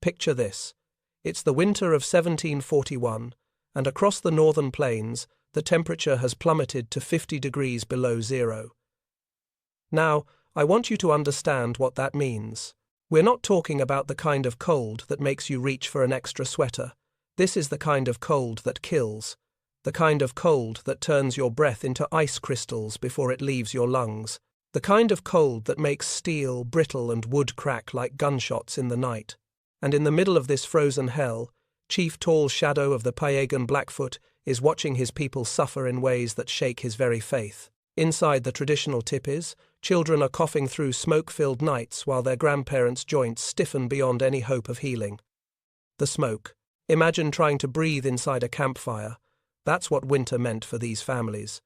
Picture this. It's the winter of 1741, and across the northern plains, the temperature has plummeted to 50 degrees below zero. Now, I want you to understand what that means. We're not talking about the kind of cold that makes you reach for an extra sweater. This is the kind of cold that kills. The kind of cold that turns your breath into ice crystals before it leaves your lungs. The kind of cold that makes steel brittle and wood crack like gunshots in the night. And in the middle of this frozen hell, Chief Tall Shadow of the Payegan Blackfoot is watching his people suffer in ways that shake his very faith. Inside the traditional tipis, children are coughing through smoke-filled nights while their grandparents' joints stiffen beyond any hope of healing. The smoke. Imagine trying to breathe inside a campfire. That's what winter meant for these families.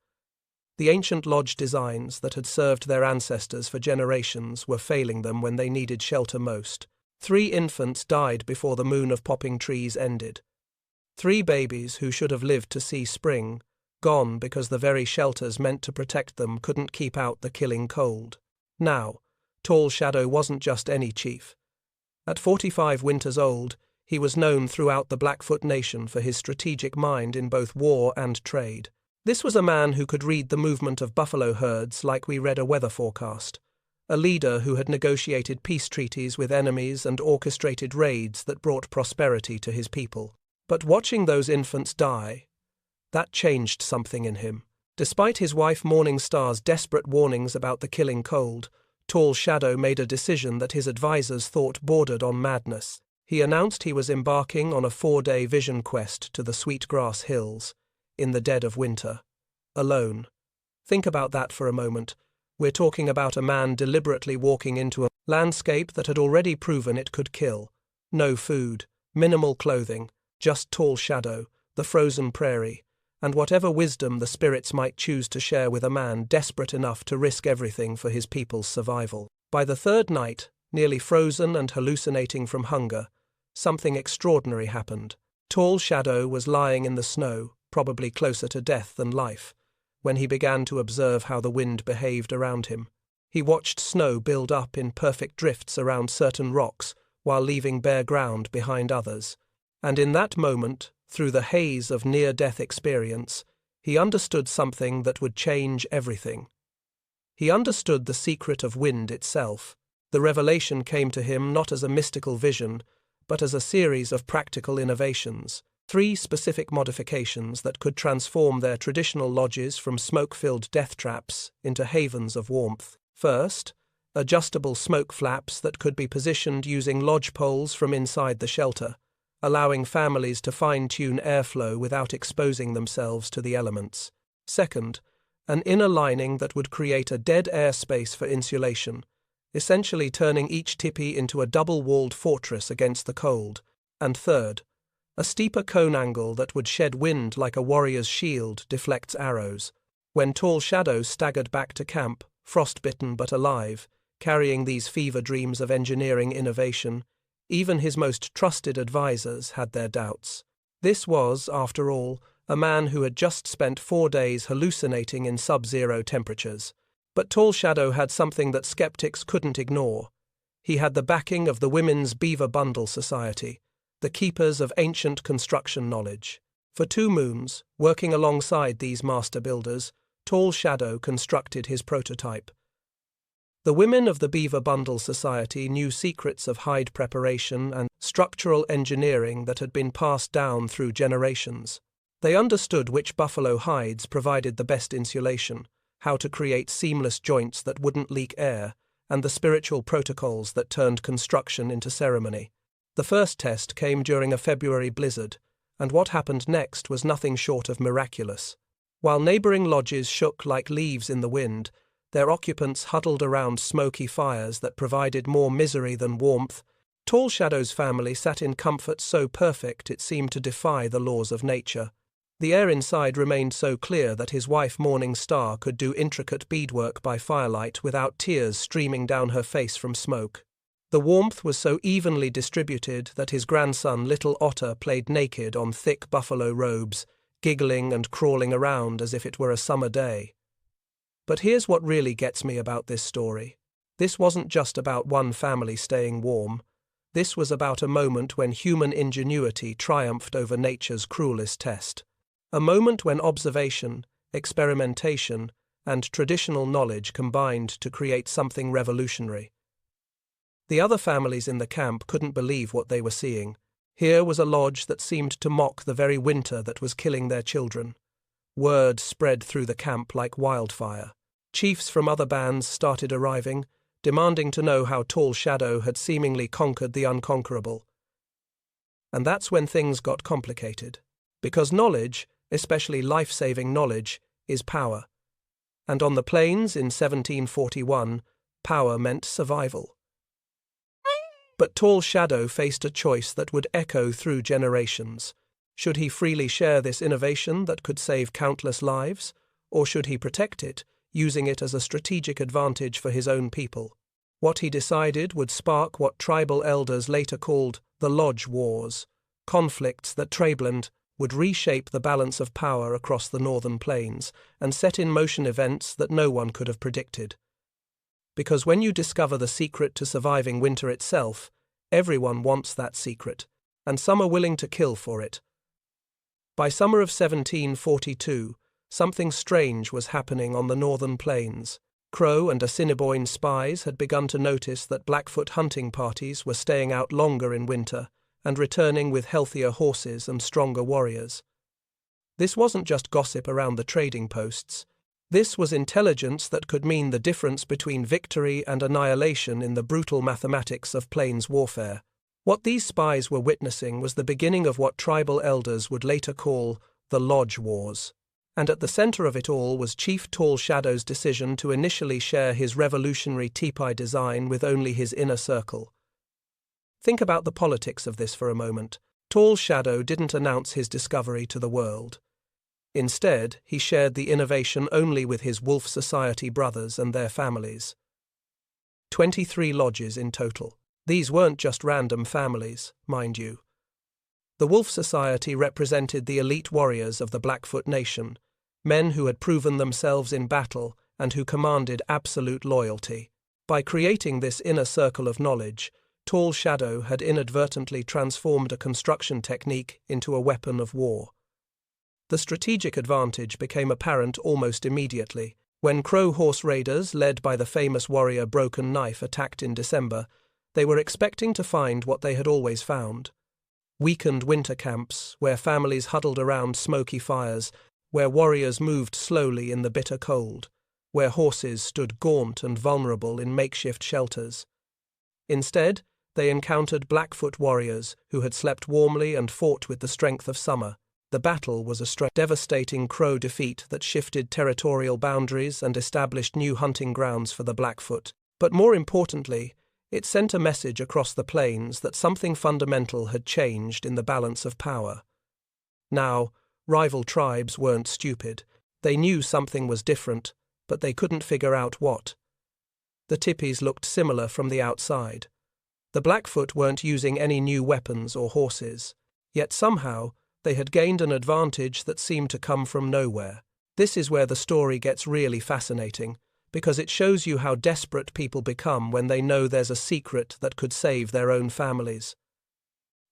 The ancient lodge designs that had served their ancestors for generations were failing them when they needed shelter most. 3 infants died before the moon of popping trees ended. 3 babies who should have lived to see spring, gone because the very shelters meant to protect them couldn't keep out the killing cold. Now, Tall Shadow wasn't just any chief. At 45 winters old, he was known throughout the Blackfoot Nation for his strategic mind in both war and trade. This was a man who could read the movement of buffalo herds like we read a weather forecast. A leader who had negotiated peace treaties with enemies and orchestrated raids that brought prosperity to his people. But watching those infants die, that changed something in him. Despite his wife Morning Star's desperate warnings about the killing cold, Tall Shadow made a decision that his advisors thought bordered on madness. He announced he was embarking on a 4-day vision quest to the Sweetgrass Hills, in the dead of winter, alone. Think about that for a moment. We're talking about a man deliberately walking into a landscape that had already proven it could kill. No food, minimal clothing, just Tall Shadow, the frozen prairie, and whatever wisdom the spirits might choose to share with a man desperate enough to risk everything for his people's survival. By the 3rd night, nearly frozen and hallucinating from hunger, something extraordinary happened. Tall Shadow was lying in the snow, probably closer to death than life, when he began to observe how the wind behaved around him. He watched snow build up in perfect drifts around certain rocks while leaving bare ground behind others. And in that moment, through the haze of near-death experience, he understood something that would change everything. He understood the secret of wind itself. The revelation came to him not as a mystical vision, but as a series of practical innovations. 3 specific modifications that could transform their traditional lodges from smoke-filled death traps into havens of warmth. First, adjustable smoke flaps that could be positioned using lodge poles from inside the shelter, allowing families to fine-tune airflow without exposing themselves to the elements. Second, an inner lining that would create a dead air space for insulation, essentially turning each tipi into a double-walled fortress against the cold. And third, a steeper cone angle that would shed wind like a warrior's shield deflects arrows. When Tall Shadow staggered back to camp, frostbitten but alive, carrying these fever dreams of engineering innovation, even his most trusted advisors had their doubts. This was, after all, a man who had just spent 4 days hallucinating in sub-zero temperatures. But Tall Shadow had something that skeptics couldn't ignore. He had the backing of the Women's Beaver Bundle Society, the keepers of ancient construction knowledge. For 2 moons, working alongside these master builders, Tall Shadow constructed his prototype. The women of the Beaver Bundle Society knew secrets of hide preparation and structural engineering that had been passed down through generations. They understood which buffalo hides provided the best insulation, how to create seamless joints that wouldn't leak air, and the spiritual protocols that turned construction into ceremony. The first test came during a February blizzard, and what happened next was nothing short of miraculous. While neighboring lodges shook like leaves in the wind, their occupants huddled around smoky fires that provided more misery than warmth, Tall Shadow's family sat in comfort so perfect it seemed to defy the laws of nature. The air inside remained so clear that his wife Morning Star could do intricate beadwork by firelight without tears streaming down her face from smoke. The warmth was so evenly distributed that his grandson Little Otter played naked on thick buffalo robes, giggling and crawling around as if it were a summer day. But here's what really gets me about this story. This wasn't just about one family staying warm. This was about a moment when human ingenuity triumphed over nature's cruelest test. A moment when observation, experimentation, and traditional knowledge combined to create something revolutionary. The other families in the camp couldn't believe what they were seeing. Here was a lodge that seemed to mock the very winter that was killing their children. Word spread through the camp like wildfire. Chiefs from other bands started arriving, demanding to know how Tall Shadow had seemingly conquered the unconquerable. And that's when things got complicated. Because knowledge, especially life-saving knowledge, is power. And on the plains in 1741, power meant survival. But Tall Shadow faced a choice that would echo through generations. Should he freely share this innovation that could save countless lives, or should he protect it, using it as a strategic advantage for his own people? What he decided would spark what tribal elders later called the Lodge Wars, conflicts that Trabeland would reshape the balance of power across the northern plains and set in motion events that no one could have predicted. Because when you discover the secret to surviving winter itself, everyone wants that secret, and some are willing to kill for it. By summer of 1742, something strange was happening on the northern plains. Crow and Assiniboine spies had begun to notice that Blackfoot hunting parties were staying out longer in winter and returning with healthier horses and stronger warriors. This wasn't just gossip around the trading posts. This was intelligence that could mean the difference between victory and annihilation in the brutal mathematics of plains warfare. What these spies were witnessing was the beginning of what tribal elders would later call the Lodge Wars. And at the center of it all was Chief Tall Shadow's decision to initially share his revolutionary teepee design with only his inner circle. Think about the politics of this for a moment. Tall Shadow didn't announce his discovery to the world. Instead, he shared the innovation only with his Wolf Society brothers and their families. 23 lodges in total. These weren't just random families, mind you. The Wolf Society represented the elite warriors of the Blackfoot Nation, men who had proven themselves in battle and who commanded absolute loyalty. By creating this inner circle of knowledge, Tall Shadow had inadvertently transformed a construction technique into a weapon of war. The strategic advantage became apparent almost immediately. When Crow horse raiders, led by the famous warrior Broken Knife, attacked in December, they were expecting to find what they had always found. Weakened winter camps, where families huddled around smoky fires, where warriors moved slowly in the bitter cold, where horses stood gaunt and vulnerable in makeshift shelters. Instead, they encountered Blackfoot warriors who had slept warmly and fought with the strength of summer. The battle was a devastating Crow defeat that shifted territorial boundaries and established new hunting grounds for the Blackfoot. But more importantly, it sent a message across the plains that something fundamental had changed in the balance of power. Now, rival tribes weren't stupid. They knew something was different, but they couldn't figure out what. The Tipis looked similar from the outside. The Blackfoot weren't using any new weapons or horses, yet somehow they had gained an advantage that seemed to come from nowhere. This is where the story gets really fascinating, because it shows you how desperate people become when they know there's a secret that could save their own families.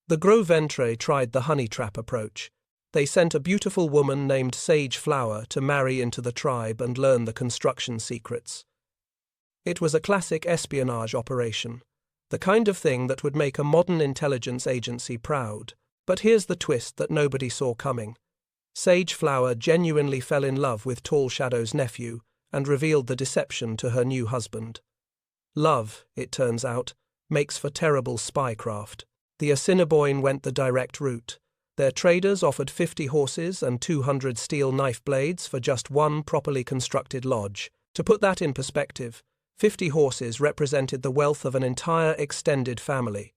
The Gros Ventre tried the honey trap approach. They sent a beautiful woman named Sage Flower to marry into the tribe and learn the construction secrets. It was a classic espionage operation, the kind of thing that would make a modern intelligence agency proud. But here's the twist that nobody saw coming. Sage Flower genuinely fell in love with Tall Shadow's nephew and revealed the deception to her new husband. Love, it turns out, makes for terrible spycraft. The Assiniboine went the direct route. Their traders offered 50 horses and 200 steel knife blades for just one properly constructed lodge. To put that in perspective, 50 horses represented the wealth of an entire extended family.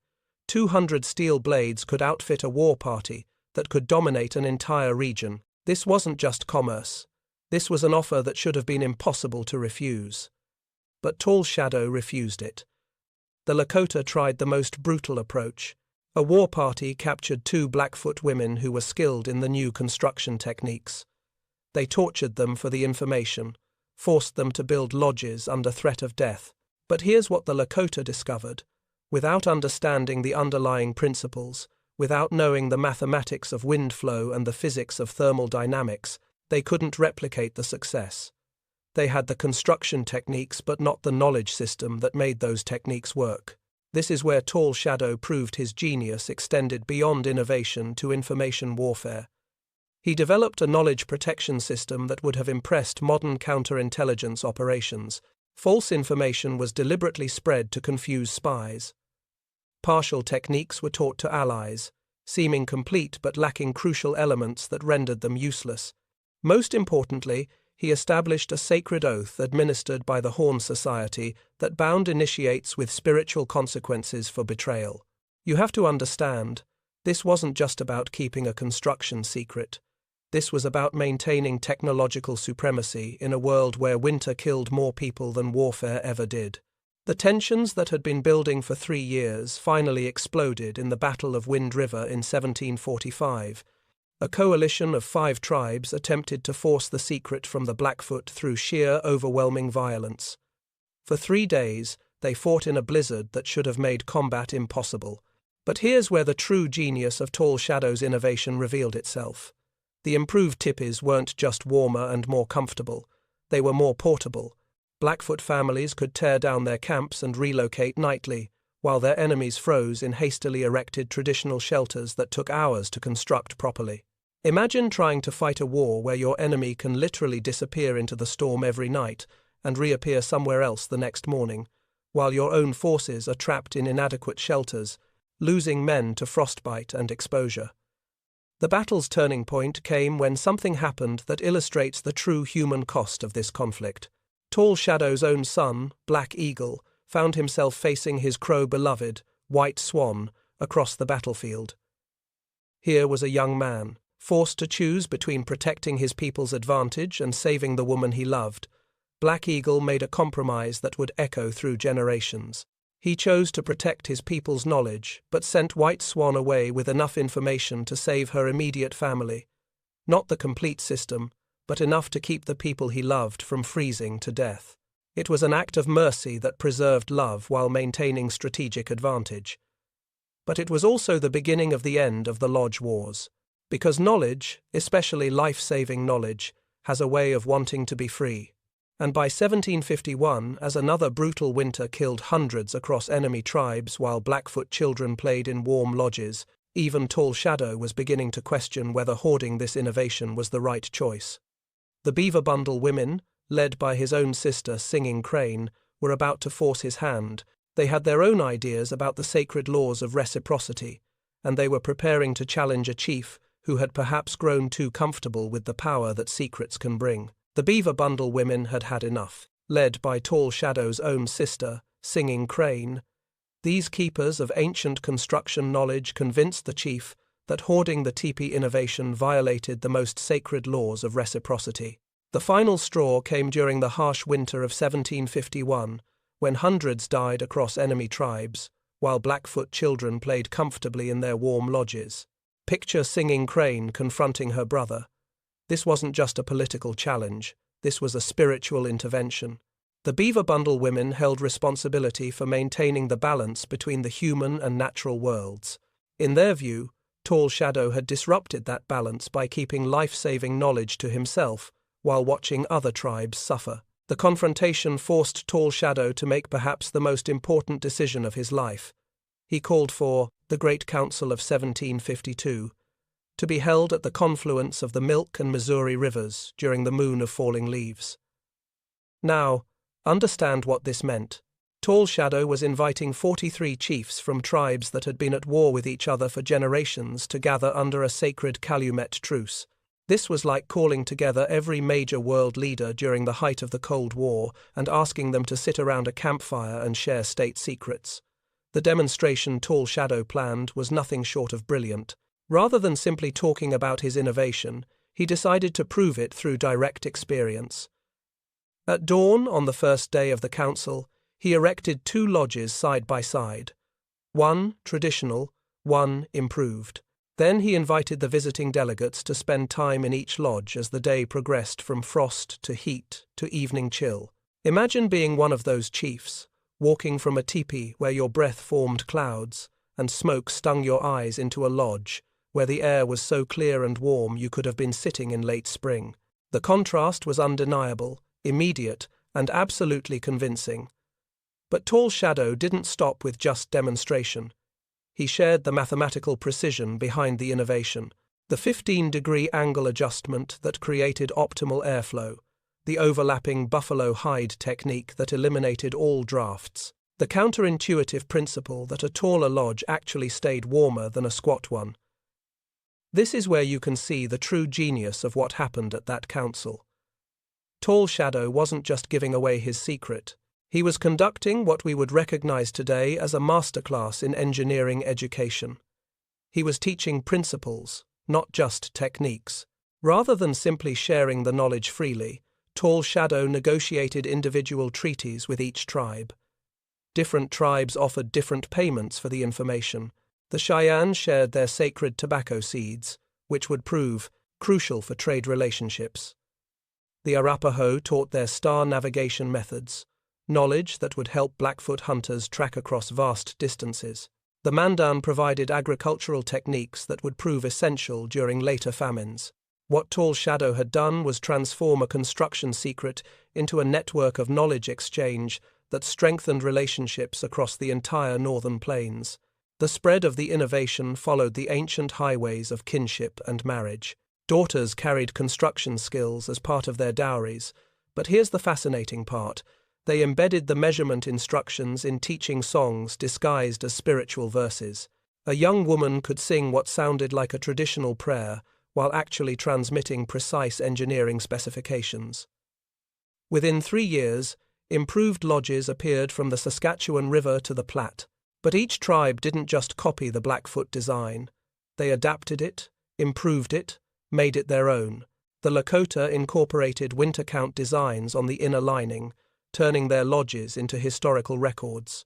200 steel blades could outfit a war party that could dominate an entire region. This wasn't just commerce. This was an offer that should have been impossible to refuse. But Tall Shadow refused it. The Lakota tried the most brutal approach. A war party captured 2 Blackfoot women who were skilled in the new construction techniques. They tortured them for the information, forced them to build lodges under threat of death. But here's what the Lakota discovered. Without understanding the underlying principles, without knowing the mathematics of wind flow and the physics of thermal dynamics, they couldn't replicate the success. They had the construction techniques but not the knowledge system that made those techniques work. This is where Tall Shadow proved his genius extended beyond innovation to information warfare. He developed a knowledge protection system that would have impressed modern counterintelligence operations. False information was deliberately spread to confuse spies. Partial techniques were taught to allies, seeming complete but lacking crucial elements that rendered them useless. Most importantly, he established a sacred oath administered by the Horn Society that bound initiates with spiritual consequences for betrayal. You have to understand, this wasn't just about keeping a construction secret. This was about maintaining technological supremacy in a world where winter killed more people than warfare ever did. The tensions that had been building for 3 years finally exploded in the Battle of Wind River in 1745. A coalition of 5 tribes attempted to force the secret from the Blackfoot through sheer, overwhelming violence. For 3 days, they fought in a blizzard that should have made combat impossible. But here's where the true genius of Tall Shadow's innovation revealed itself. The improved tipis weren't just warmer and more comfortable, they were more portable. Blackfoot families could tear down their camps and relocate nightly, while their enemies froze in hastily erected traditional shelters that took hours to construct properly. Imagine trying to fight a war where your enemy can literally disappear into the storm every night and reappear somewhere else the next morning, while your own forces are trapped in inadequate shelters, losing men to frostbite and exposure. The battle's turning point came when something happened that illustrates the true human cost of this conflict. Tall Shadow's own son, Black Eagle, found himself facing his crow-beloved, White Swan, across the battlefield. Here was a young man, forced to choose between protecting his people's advantage and saving the woman he loved. Black Eagle made a compromise that would echo through generations. He chose to protect his people's knowledge, but sent White Swan away with enough information to save her immediate family. Not the complete system, but enough to keep the people he loved from freezing to death. It was an act of mercy that preserved love while maintaining strategic advantage. But it was also the beginning of the end of the Lodge Wars. Because knowledge, especially life-saving knowledge, has a way of wanting to be free. And by 1751, as another brutal winter killed hundreds across enemy tribes while Blackfoot children played in warm lodges, even Tall Shadow was beginning to question whether hoarding this innovation was the right choice. The Beaver Bundle women, led by his own sister Singing Crane, were about to force his hand. They had their own ideas about the sacred laws of reciprocity, and they were preparing to challenge a chief who had perhaps grown too comfortable with the power that secrets can bring. The Beaver Bundle women had had enough. Led by Tall Shadow's own sister, Singing Crane, these keepers of ancient construction knowledge convinced the chief that hoarding the teepee innovation violated the most sacred laws of reciprocity. The final straw came during the harsh winter of 1751, when hundreds died across enemy tribes, while Blackfoot children played comfortably in their warm lodges. Picture Singing Crane confronting her brother. This wasn't just a political challenge, this was a spiritual intervention. The Beaver Bundle women held responsibility for maintaining the balance between the human and natural worlds. In their view, Tall Shadow had disrupted that balance by keeping life-saving knowledge to himself while watching other tribes suffer. The confrontation forced Tall Shadow to make perhaps the most important decision of his life. He called for the Great Council of 1752, to be held at the confluence of the Milk and Missouri rivers during the Moon of Falling Leaves. Now, understand what this meant. Tall Shadow was inviting 43 chiefs from tribes that had been at war with each other for generations to gather under a sacred Calumet truce. This was like calling together every major world leader during the height of the Cold War and asking them to sit around a campfire and share state secrets. The demonstration Tall Shadow planned was nothing short of brilliant. Rather than simply talking about his innovation, he decided to prove it through direct experience. At dawn on the first day of the council, he erected 2 lodges side by side, one traditional, one improved. Then he invited the visiting delegates to spend time in each lodge as the day progressed from frost to heat to evening chill. Imagine being one of those chiefs, walking from a teepee where your breath formed clouds, and smoke stung your eyes into a lodge, where the air was so clear and warm you could have been sitting in late spring. The contrast was undeniable, immediate, and absolutely convincing. But Tall Shadow didn't stop with just demonstration. He shared the mathematical precision behind the innovation, the 15-degree angle adjustment that created optimal airflow, the overlapping buffalo hide technique that eliminated all drafts, the counterintuitive principle that a taller lodge actually stayed warmer than a squat one. This is where you can see the true genius of what happened at that council. Tall Shadow wasn't just giving away his secret. He was conducting what we would recognize today as a masterclass in engineering education. He was teaching principles, not just techniques. Rather than simply sharing the knowledge freely, Tall Shadow negotiated individual treaties with each tribe. Different tribes offered different payments for the information. The Cheyenne shared their sacred tobacco seeds, which would prove crucial for trade relationships. The Arapaho taught their star navigation methods, knowledge that would help Blackfoot hunters track across vast distances. The Mandan provided agricultural techniques that would prove essential during later famines. What Tall Shadow had done was transform a construction secret into a network of knowledge exchange that strengthened relationships across the entire northern plains. The spread of the innovation followed the ancient highways of kinship and marriage. Daughters carried construction skills as part of their dowries, but here's the fascinating part. They embedded the measurement instructions in teaching songs disguised as spiritual verses. A young woman could sing what sounded like a traditional prayer while actually transmitting precise engineering specifications. Within 3 years, improved lodges appeared from the Saskatchewan River to the Platte. But each tribe didn't just copy the Blackfoot design. They adapted it, improved it, made it their own. The Lakota incorporated winter count designs on the inner lining, turning their lodges into historical records.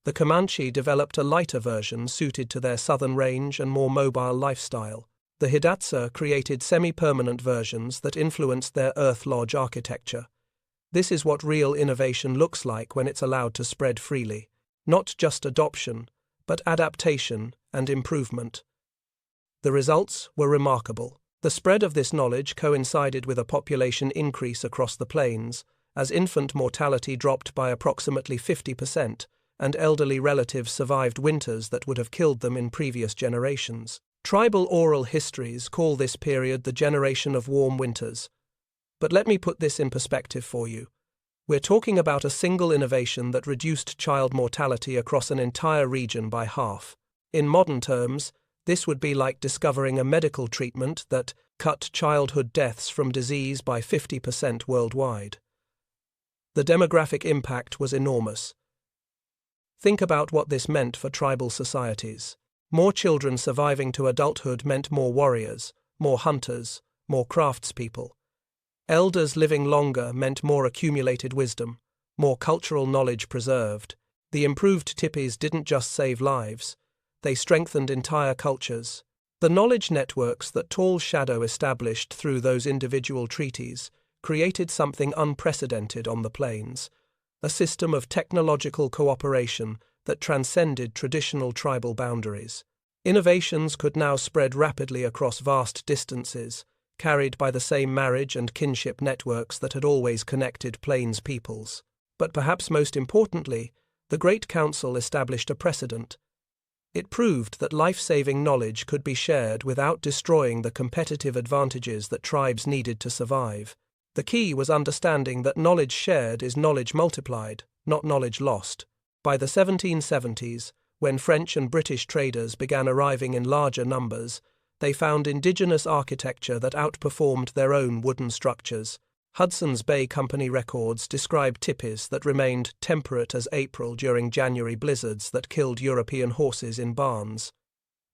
The Comanche developed a lighter version suited to their southern range and more mobile lifestyle. The Hidatsa created semi-permanent versions that influenced their earth lodge architecture. This is what real innovation looks like when it's allowed to spread freely. Not just adoption, but adaptation and improvement. The results were remarkable. The spread of this knowledge coincided with a population increase across the plains, as infant mortality dropped by approximately 50%, and elderly relatives survived winters that would have killed them in previous generations. Tribal oral histories call this period the generation of warm winters. But let me put this in perspective for you. We're talking about a single innovation that reduced child mortality across an entire region by half. In modern terms, this would be like discovering a medical treatment that cut childhood deaths from disease by 50% worldwide. The demographic impact was enormous. Think about what this meant for tribal societies. More children surviving to adulthood meant more warriors, more hunters, more craftspeople. Elders living longer meant more accumulated wisdom, more cultural knowledge preserved. The improved tipis didn't just save lives, they strengthened entire cultures. The knowledge networks that Tall Shadow established through those individual treaties created something unprecedented on the plains, a system of technological cooperation that transcended traditional tribal boundaries. Innovations could now spread rapidly across vast distances, carried by the same marriage and kinship networks that had always connected plains peoples. But perhaps most importantly, the Great Council established a precedent. It proved that life-saving knowledge could be shared without destroying the competitive advantages that tribes needed to survive. The key was understanding that knowledge shared is knowledge multiplied, not knowledge lost. By the 1770s, when French and British traders began arriving in larger numbers, they found indigenous architecture that outperformed their own wooden structures. Hudson's Bay Company records describe tipis that remained temperate as April during January blizzards that killed European horses in barns.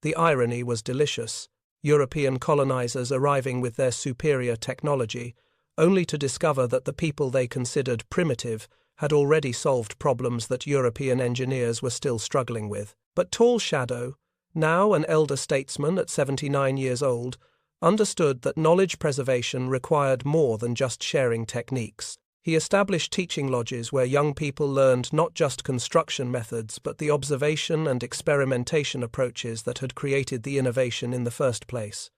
The irony was delicious. European colonizers arriving with their superior technology, only to discover that the people they considered primitive had already solved problems that European engineers were still struggling with. But Tall Shadow, now an elder statesman at 79 years old, understood that knowledge preservation required more than just sharing techniques. He established teaching lodges where young people learned not just construction methods but the observation and experimentation approaches that had created the innovation in the first place.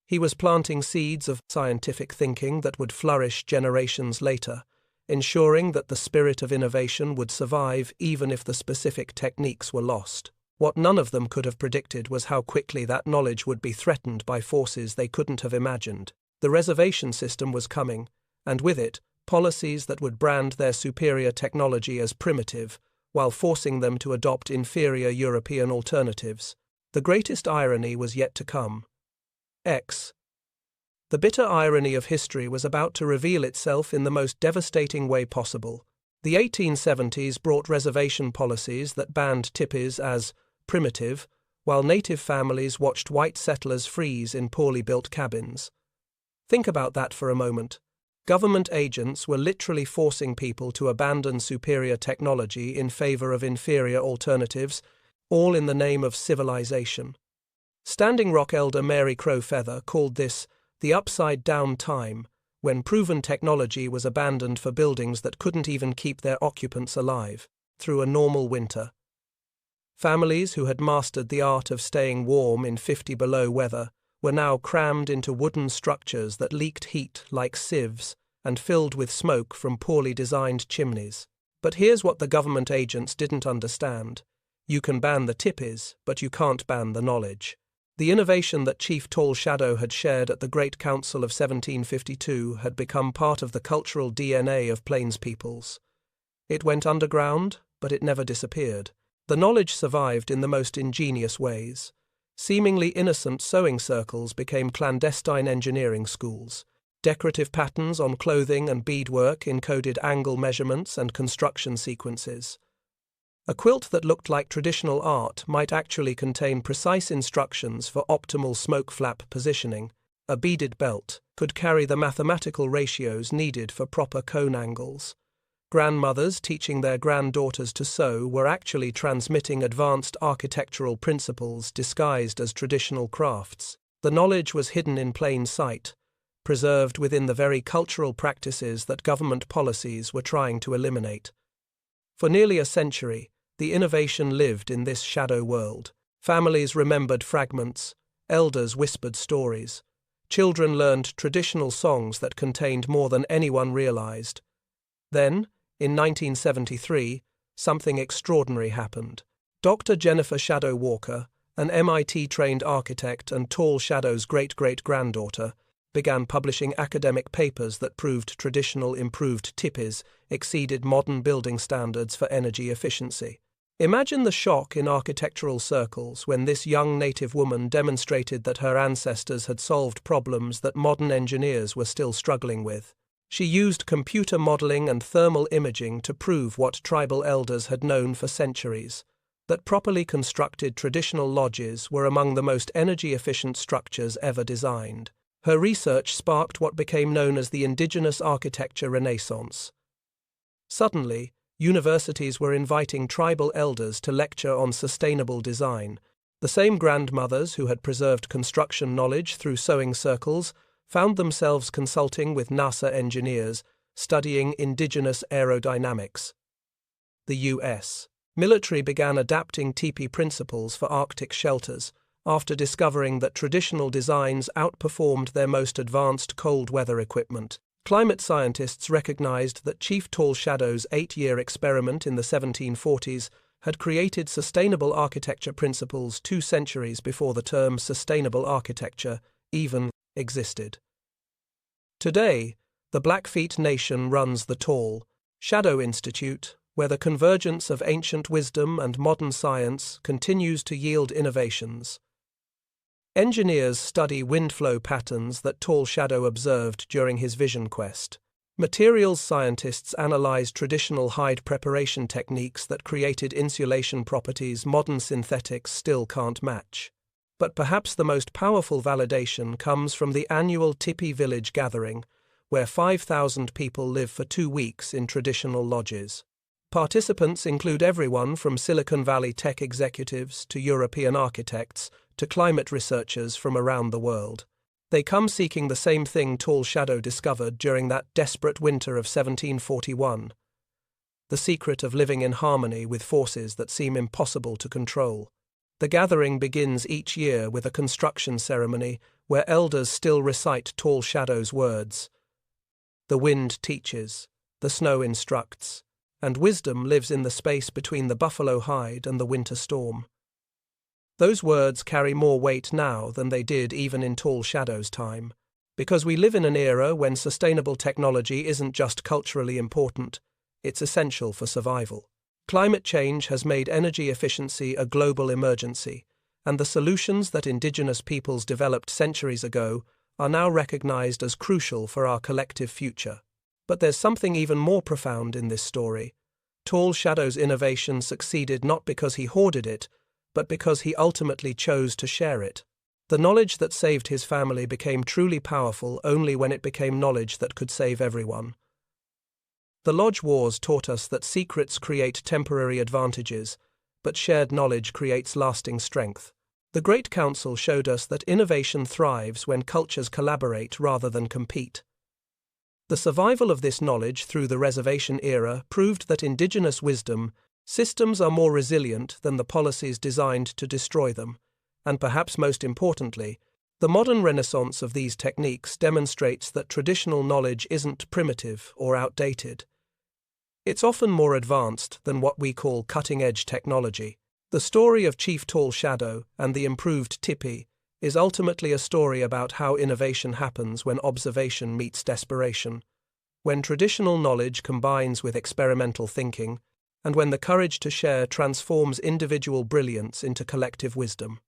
He was planting seeds of scientific thinking that would flourish generations later, ensuring that the spirit of innovation would survive even if the specific techniques were lost. What none of them could have predicted was how quickly that knowledge would be threatened by forces they couldn't have imagined. The reservation system was coming, and with it, policies that would brand their superior technology as primitive, while forcing them to adopt inferior European alternatives. The greatest irony was yet to come. The bitter irony of history was about to reveal itself in the most devastating way possible. The 1870s brought reservation policies that banned tipis as primitive, while native families watched white settlers freeze in poorly built cabins. Think about that for a moment. Government agents were literally forcing people to abandon superior technology in favor of inferior alternatives, all in the name of civilization. Standing Rock elder Mary Crow Feather called this the upside-down time, when proven technology was abandoned for buildings that couldn't even keep their occupants alive through a normal winter. Families who had mastered the art of staying warm in 50 below weather were now crammed into wooden structures that leaked heat like sieves and filled with smoke from poorly designed chimneys. But here's what the government agents didn't understand. You can ban the tipis, but you can't ban the knowledge. The innovation that Chief Tall Shadow had shared at the Great Council of 1752 had become part of the cultural DNA of Plains peoples. It went underground, but it never disappeared. The knowledge survived in the most ingenious ways. Seemingly innocent sewing circles became clandestine engineering schools. Decorative patterns on clothing and beadwork encoded angle measurements and construction sequences. A quilt that looked like traditional art might actually contain precise instructions for optimal smoke flap positioning. A beaded belt could carry the mathematical ratios needed for proper cone angles. Grandmothers teaching their granddaughters to sew were actually transmitting advanced architectural principles disguised as traditional crafts. The knowledge was hidden in plain sight, preserved within the very cultural practices that government policies were trying to eliminate. For nearly a century, the innovation lived in this shadow world. Families remembered fragments, elders whispered stories. Children learned traditional songs that contained more than anyone realized. Then, in 1973, something extraordinary happened. Dr. Jennifer Shadow Walker, an MIT-trained architect and Tall Shadow's great-great-granddaughter, began publishing academic papers that proved traditional improved tipis exceeded modern building standards for energy efficiency. Imagine the shock in architectural circles when this young native woman demonstrated that her ancestors had solved problems that modern engineers were still struggling with. She used computer modeling and thermal imaging to prove what tribal elders had known for centuries, that properly constructed traditional lodges were among the most energy-efficient structures ever designed. Her research sparked what became known as the indigenous architecture renaissance. Suddenly, universities were inviting tribal elders to lecture on sustainable design. The same grandmothers who had preserved construction knowledge through sewing circles found themselves consulting with NASA engineers, studying indigenous aerodynamics. The U.S. military began adapting teepee principles for Arctic shelters, after discovering that traditional designs outperformed their most advanced cold weather equipment. Climate scientists recognized that Chief Tall Shadow's 8-year experiment in the 1740s had created sustainable architecture principles 2 centuries before the term sustainable architecture even existed. Today, the Blackfeet Nation runs the Tall Shadow Institute, where the convergence of ancient wisdom and modern science continues to yield innovations. Engineers study wind flow patterns that Tall Shadow observed during his vision quest. Materials scientists analyze traditional hide preparation techniques that created insulation properties modern synthetics still can't match. But perhaps the most powerful validation comes from the annual Tipis Village gathering, where 5,000 people live for 2 weeks in traditional lodges. Participants include everyone from Silicon Valley tech executives to European architects to climate researchers from around the world. They come seeking the same thing Tall Shadow discovered during that desperate winter of 1741. The secret of living in harmony with forces that seem impossible to control. The gathering begins each year with a construction ceremony where elders still recite Tall Shadow's words. The wind teaches, the snow instructs, and wisdom lives in the space between the buffalo hide and the winter storm. Those words carry more weight now than they did even in Tall Shadow's time, because we live in an era when sustainable technology isn't just culturally important, it's essential for survival. Climate change has made energy efficiency a global emergency, and the solutions that indigenous peoples developed centuries ago are now recognized as crucial for our collective future. But there's something even more profound in this story. Tall Shadow's innovation succeeded not because he hoarded it, but because he ultimately chose to share it. The knowledge that saved his family became truly powerful only when it became knowledge that could save everyone. The Lodge Wars taught us that secrets create temporary advantages, but shared knowledge creates lasting strength. The Great Council showed us that innovation thrives when cultures collaborate rather than compete. The survival of this knowledge through the reservation era proved that indigenous wisdom systems are more resilient than the policies designed to destroy them, and perhaps most importantly, the modern renaissance of these techniques demonstrates that traditional knowledge isn't primitive or outdated. It's often more advanced than what we call cutting-edge technology. The story of Chief Tall Shadow and the improved Tipis is ultimately a story about how innovation happens when observation meets desperation, when traditional knowledge combines with experimental thinking, and when the courage to share transforms individual brilliance into collective wisdom.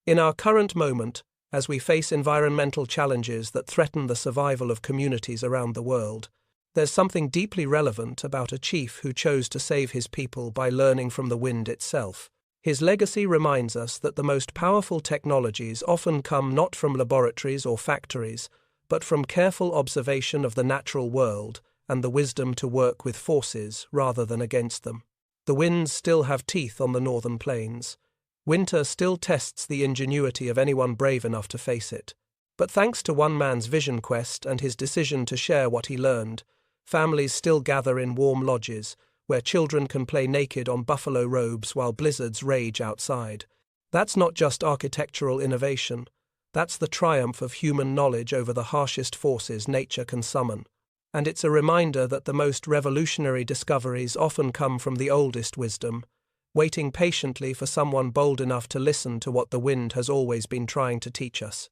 In our current moment, as we face environmental challenges that threaten the survival of communities around the world, there's something deeply relevant about a chief who chose to save his people by learning from the wind itself. His legacy reminds us that the most powerful technologies often come not from laboratories or factories, but from careful observation of the natural world and the wisdom to work with forces rather than against them. The winds still have teeth on the northern plains. Winter still tests the ingenuity of anyone brave enough to face it. But thanks to one man's vision quest and his decision to share what he learned, families still gather in warm lodges, where children can play naked on buffalo robes while blizzards rage outside. That's not just architectural innovation. That's the triumph of human knowledge over the harshest forces nature can summon. And it's a reminder that the most revolutionary discoveries often come from the oldest wisdom, waiting patiently for someone bold enough to listen to what the wind has always been trying to teach us.